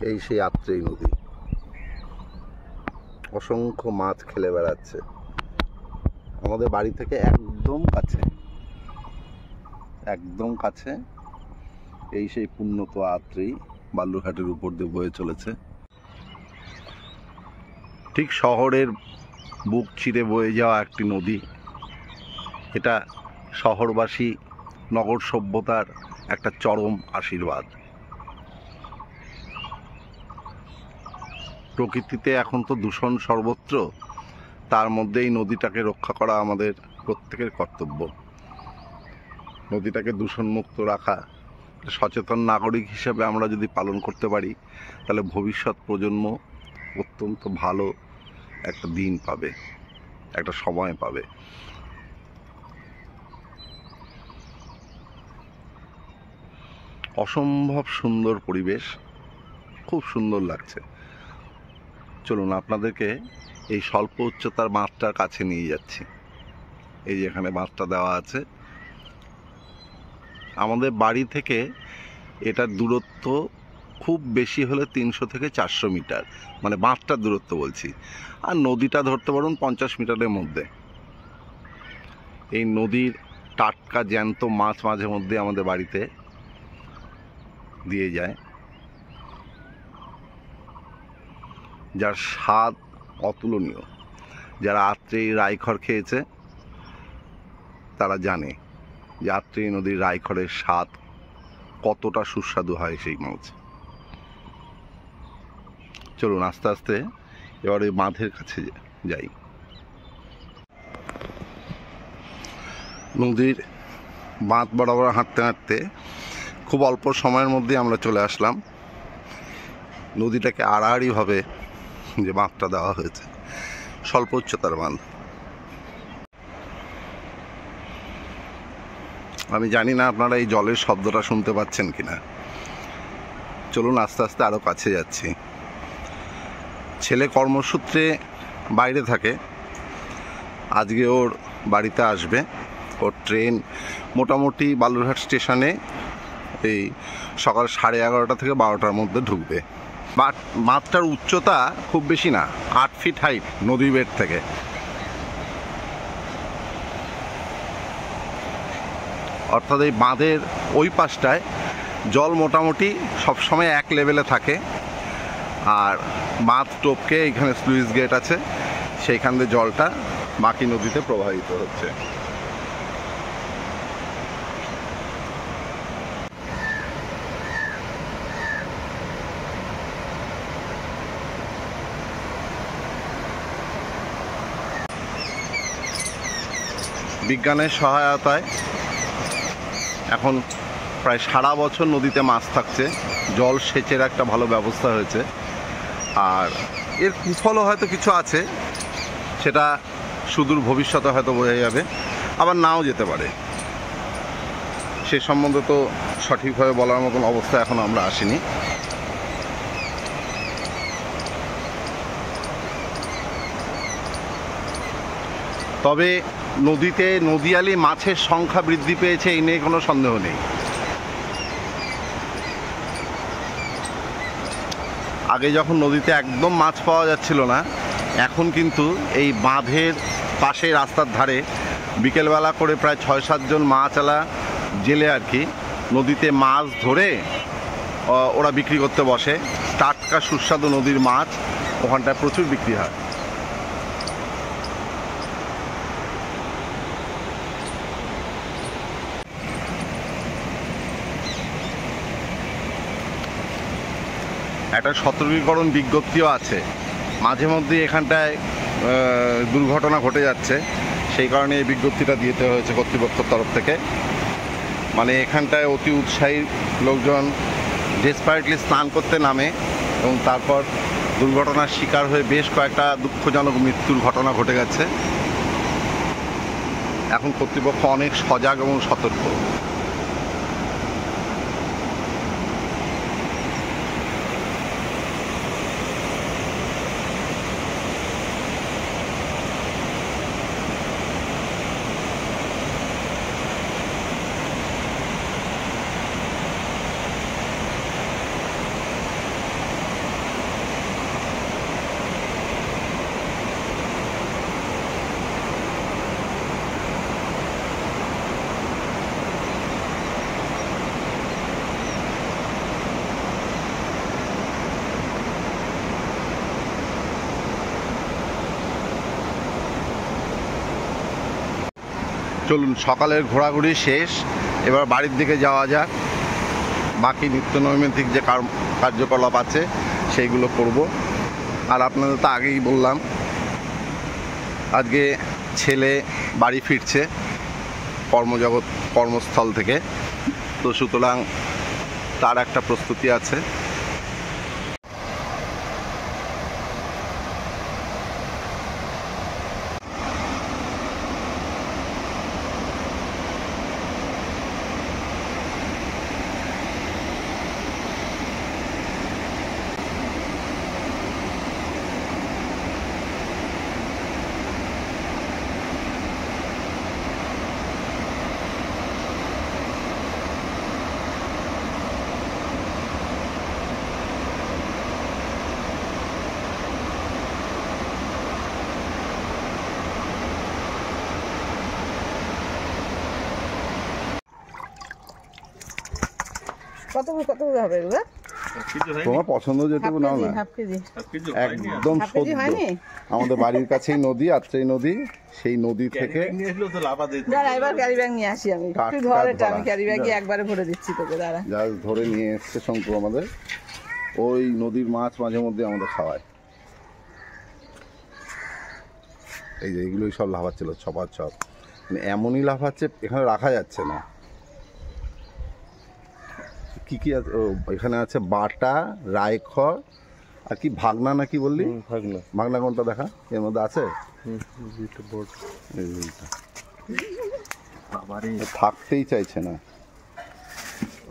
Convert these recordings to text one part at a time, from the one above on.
এই সেই আত্রেই নদী, অসংখ্য মাছ খেলে বেড়াচ্ছে আমাদের বাড়ি থেকে একদম কাছে, একদম কাছে। এই সেই পুণ্যত আত্রেই বালুরঘাটের উপর দিয়ে বয়ে চলেছে, ঠিক শহরের বুক চিরে বয়ে যাওয়া একটি নদী। এটা শহরবাসী, নগর সভ্যতার একটা চরম আশীর্বাদ। প্রকৃতিতে এখন তো দূষণ সর্বত্র, তার মধ্যে এই নদীটাকে রক্ষা করা আমাদের প্রত্যেকের কর্তব্য। নদীটাকে দূষণমুক্ত রাখা, সচেতন নাগরিক হিসেবে আমরা যদি পালন করতে পারি, তাহলে ভবিষ্যৎ প্রজন্ম অত্যন্ত ভালো একটা দিন পাবে, একটা সময় পাবে। অসম্ভব সুন্দর পরিবেশ, খুব সুন্দর লাগছে। চলুন আপনাদেরকে এই স্বল্প উচ্চতার বাঁধটার কাছে নিয়ে যাচ্ছি। এই যে এখানে বাঁধটা দেওয়া আছে, আমাদের বাড়ি থেকে এটার দূরত্ব খুব বেশি হলে 300 থেকে 400 মিটার, মানে বাঁধটার দূরত্ব বলছি। আর নদীটা ধরতে পারুন 50 মিটারের মধ্যে। এই নদীর টাটকা জ্যান্ত মাছ মাঝে মধ্যে আমাদের বাড়িতে দিয়ে যায়, যার স্বাদ অতুলনীয়। যারা আত্রেই রাইখর খেয়েছে তারা জানে যে আত্রেই নদীর রাইখরের স্বাদ কতটা সুস্বাদু হয় সেই মাছ। চলুন আস্তে আস্তে এবার ওই বাঁধের কাছে যাই। নদীর বাঁধ বরাবর হাঁটতে হাঁটতে খুব অল্প সময়ের মধ্যে আমরা চলে আসলাম। নদীটাকে আড়াআড়িভাবে যে বাঁধটা দেওয়া হয়েছে, স্বল্প উচ্চতার বাঁধ। আমি জানি না আপনারা এই জলের শব্দটা শুনতে পাচ্ছেন কিনা। চলুন আস্তে আস্তে আরও কাছে যাচ্ছি। ছেলে কর্মসূত্রে বাইরে থাকে, আজকে ওর বাড়িতে আসবে। ওর ট্রেন মোটামুটি বালুরঘাট স্টেশনে এই সকাল 11:30 থেকে 12টার মধ্যে ঢুকবে। বাঁধটার উচ্চতা খুব বেশি না, 8 ফিট হাইট নদীর বেড থেকে। অর্থাৎ এই বাঁধের ওই পাশটায় জল মোটামুটি সবসময় এক লেভেলে থাকে, আর বাঁধ টপকে এখানে স্লুইস গেট আছে, সেইখান দিয়ে জলটা বাকি নদীতে প্রবাহিত হচ্ছে। বিজ্ঞানের সহায়তায় এখন প্রায় সারা বছর নদীতে মাছ থাকছে, জল সেচের একটা ভালো ব্যবস্থা হয়েছে। আর এর কুফলও হয়তো কিছু আছে, সেটা সুদূর ভবিষ্যতে হয়তো বোঝা যাবে, আবার নাও যেতে পারে। সে সম্বন্ধে তো সঠিকভাবে বলার মতন অবস্থা এখন আমরা আসিনি। তবে নদীতে নদীয়ালি মাছের সংখ্যা বৃদ্ধি পেয়েছে, এই নিয়ে কোনো সন্দেহ নেই। আগে যখন নদীতে একদম মাছ পাওয়া যাচ্ছিল না, এখন কিন্তু এই বাঁধের পাশে রাস্তার ধারে বিকেলবেলা করে প্রায় 6-7 জন মাছওয়ালা জেলে আর কি নদীতে মাছ ধরে ওরা বিক্রি করতে বসে। টাটকা সুস্বাদু নদীর মাছ ওখানটায় প্রচুর বিক্রি হয়। একটা সতর্কীকরণ বিজ্ঞপ্তিও আছে, মাঝে মধ্যে এখানটায় দুর্ঘটনা ঘটে যাচ্ছে, সেই কারণে এই বিজ্ঞপ্তিটা দিতে হয়েছে কর্তৃপক্ষের তরফ থেকে। মানে এখানটায় অতি উৎসাহী লোকজন ডেসপারেটলি স্নান করতে নামে এবং তারপর দুর্ঘটনার শিকার হয়ে বেশ কয়েকটা দুঃখজনক মৃত্যুর ঘটনা ঘটে গেছে। এখন কর্তৃপক্ষ অনেক সজাগ এবং সতর্ক। চলুন, সকালের ঘোরাঘুরি শেষ, এবার বাড়ির দিকে যাওয়া যাক। বাকি নিত্য নৈমিত্তিক যে কার্যকলাপ আছে সেইগুলো করব। আর আপনাদের তো আগেই বললাম আজকে ছেলে বাড়ি ফিরছে কর্মস্থল থেকে, তো সুতরাং তার একটা প্রস্তুতি আছে। কত কত হবে এগুলো? তোমার পছন্দ যেটুকু নাও না, একদম সদ্য। আমাদের বাড়ির কাছেই নদী, আত্রেই নদী, সেই নদী থেকে এবার ক্যারি ব্যাগ নিয়ে আসি আমি, একটু ধর এটা, আমি ক্যারি ব্যাগে একবারে ভরে দিচ্ছি তোকে। দাঁড়া, জাস্ট ধরে নিয়ে এসছে শঙ্কু আমাদের, ওই নদীর মাছ মাঝে মধ্যে আমাদের খাওয়ায়। এই যে এগুলোই সব লাফাচ্ছিল ছপার ছপ, মানে এমনই লাফাচ্ছে এখানে রাখা যাচ্ছে না। কি কি আছে? ও এখানে আছে বাটা, রায়খর, আর কি ভাগনা না কি বললি? ভাগনা কোনটা দেখা, এর মধ্যে আছে? থাকতেই চাইছে না।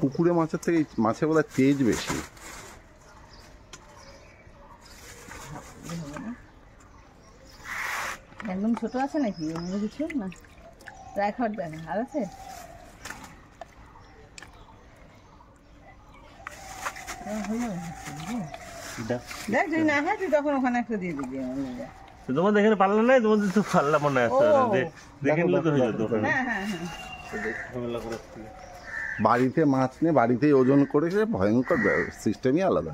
পুকুরে মাছের থেকে মাছে বোধহয় তেজ বেশি। একদম ছোট আছে নাকি অন্য কিছু? না, রায়খর দেখা আর আছে। দেখ যদি না হয় তুই তখন ওখানে একটা দিয়ে দিবি। তোমাদের এখানে পাল্লা নাই? তোমাদের তো পাল্লা মনে আছে, দেখে নিলে তো হয়ে যেত। বাড়িতে মাছ নিয়ে বাড়িতেই ওজন করে, ভয়ঙ্কর সিস্টেমই আলাদা।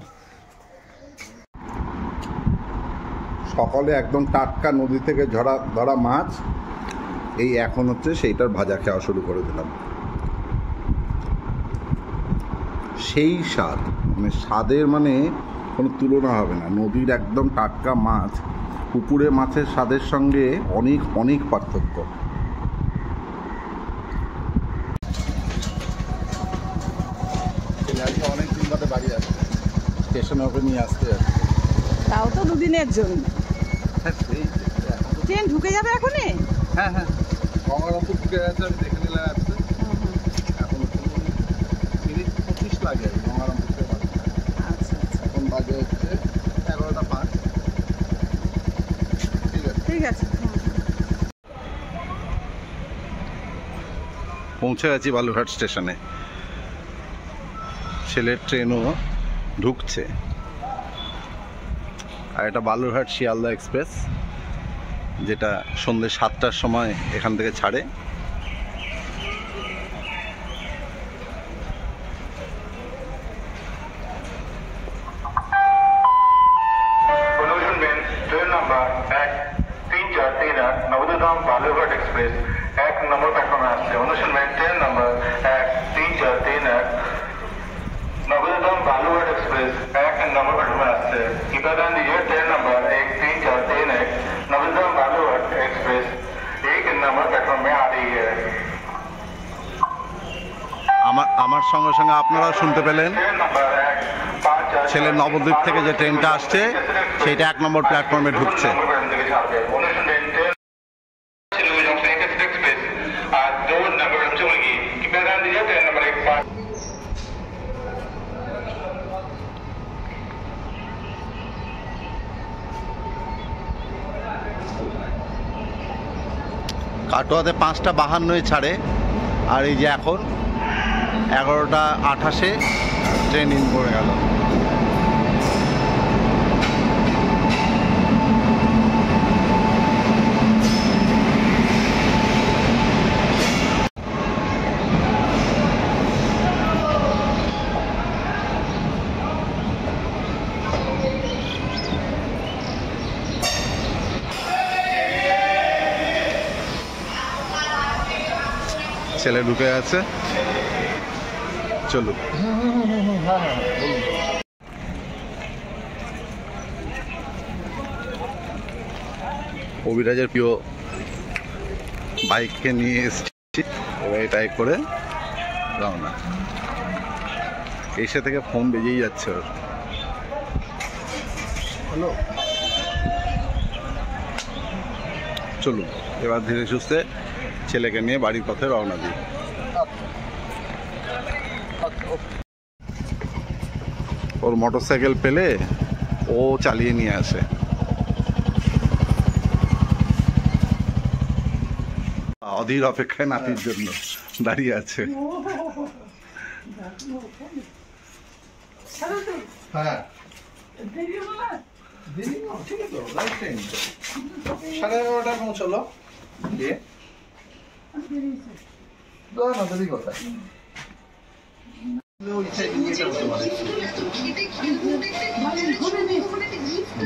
সকালে একদম টাটকা নদী থেকে ধরা মাছ, এই এখন হচ্ছে সেইটার ভাজা খাওয়া শুরু করে দিলাম। সেই স্বাদ, মানে স্বাদের মানে কোনো তুলনা হবে না। নদীর একদম টাটকা মাছ পুকুরে মাছের স্বাদের সঙ্গে অনেক অনেক পার্থক্য। অনেক দিন বাদে বাড়ি আসছে, স্টেশনে ওকে নিয়ে আসতে যাচ্ছে। তাও তো দুদিনের জন্য। ট্রেন ঢুকে যাবে এখনই? হ্যাঁ হ্যাঁ, গঙ্গারামপুর ঢুকে যাচ্ছে, আমি দেখে নিলাম আসছে। এখন 25 লাগে গঙ্গারামপুর থেকে। আচ্ছা, এখন বাজে হচ্ছে 11:05। ঠিক আছে। পৌঁছে গেছি বালুরঘাট স্টেশনে। ছেলের ট্রেনও ঢুকছে। আর এটা বালুরঘাট শিয়ালদা এক্সপ্রেস, যেটা সন্ধ্যে 7টার সময় এখান থেকে ছাড়ে। নবদ্বীপ বালুরঘাট এক্সপ্রেস 1 নম্বর প্ল্যাটফর্মে আসছে। অনুসরণ train number 13431 Nabadwip Balurghat express 1 number প্ল্যাটফর্মে আসছে। कृपया ध्यान दीजिए, train number 13431 Navadwip Balurghat express 1 number platform में आ रही है। আমার সঙ্গে সঙ্গে আপনারাও শুনতে পেলেন, ছেলে নবদ্বীপ থেকে যে ট্রেনটা আসছে সেইটা 1 নম্বর প্ল্যাটফর্মে ঢুকছে। কাটোয়াতে 5:52 ছাড়ে, আর এই যে এখন 11:28 ট্রেন ইন করে গেল। ছেলে ঢুকে আছে, চলুন। অভিরাজের প্রিয় বাইককে নিয়ে এসেছি, এবার এটাই করে রওনা। এসে থেকে ফোন বেজেই যাচ্ছে ওর। হ্যালো, চলুন এবার ধীরে সুস্থে ছেলেকে নিয়ে বাড়ির পথে রওনা দিই। ওর মোটরসাইকেল পেলে ও চালিয়ে নিয়ে আসে। অধীর অপেক্ষায় নাতির জন্য দাঁড়িয়ে আছে। হ্যাঁ, 11:30 পৌঁছলো।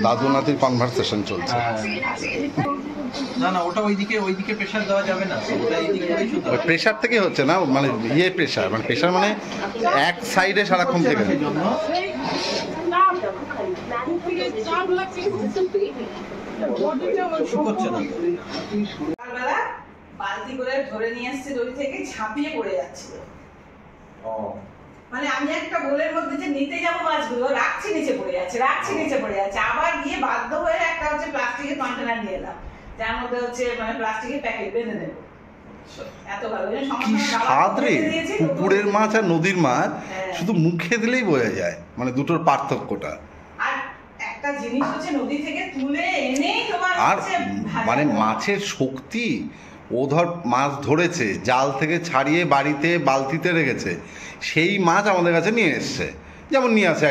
দাদু নাতির কনভারসেশন চলছে। না না, ওটা ওইদিকে প্রেসার দেওয়া যাবে না, ওটা এইদিকে শুধু প্রেশার থেকে হচ্ছে না, মানে প্রেশার মানে এক সাইডে সারাক্ষণ থেকে। করছে না। সকালবেলা বালতি করে ধরে নিয়ে আসছে দড়ি থেকে, ঝাঁপিয়ে পড়ে যাচ্ছিল। মানে আমি একটা বোলের মধ্যে যে নিতে যাবো মাছগুলো, রাখছি নিচে পড়ে যাচ্ছে, আবার গিয়ে বাধ্য হয়ে একটা হচ্ছে প্লাস্টিকের কন্টেনার নিয়ে এলাম, যার মধ্যে হচ্ছে মানে প্লাস্টিকের প্যাকেট বেঁধে দেবো। এত ভালো কি স্বাদ রে পুকুরের মাছ আর নদীর মাছ, শুধু মুখে দিলেই বোঝা যায় মানে দুটোর পার্থক্যটা। আর একটা জিনিস হচ্ছে নদী থেকে তুলে এনে তোমার আর মানে মাছের শক্তি, ও ধর মাছ ধরেছে, জাল থেকে ছাড়িয়ে বাড়িতে বালতিতে রেখেছে, সেই মাছ আমাদের কাছে নিয়ে এসছে, যেমন নিয়ে আসে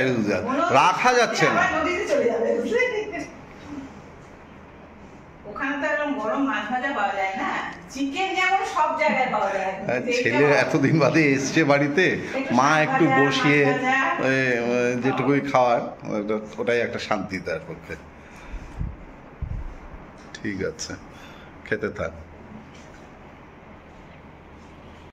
রাখা যাচ্ছে না। ওখানে তো এরকম গরম মাছ ভাজা পাওয়া যায় না, চিকেন যেমন সব জায়গায় পাওয়া যায়। ছেলে এতদিন বাদে এসছে বাড়িতে, মা একটু বসিয়ে যেটুকুই খাওয়ার, ওটাই একটা শান্তি তার পক্ষে। ঠিক আছে, খেতে থাক।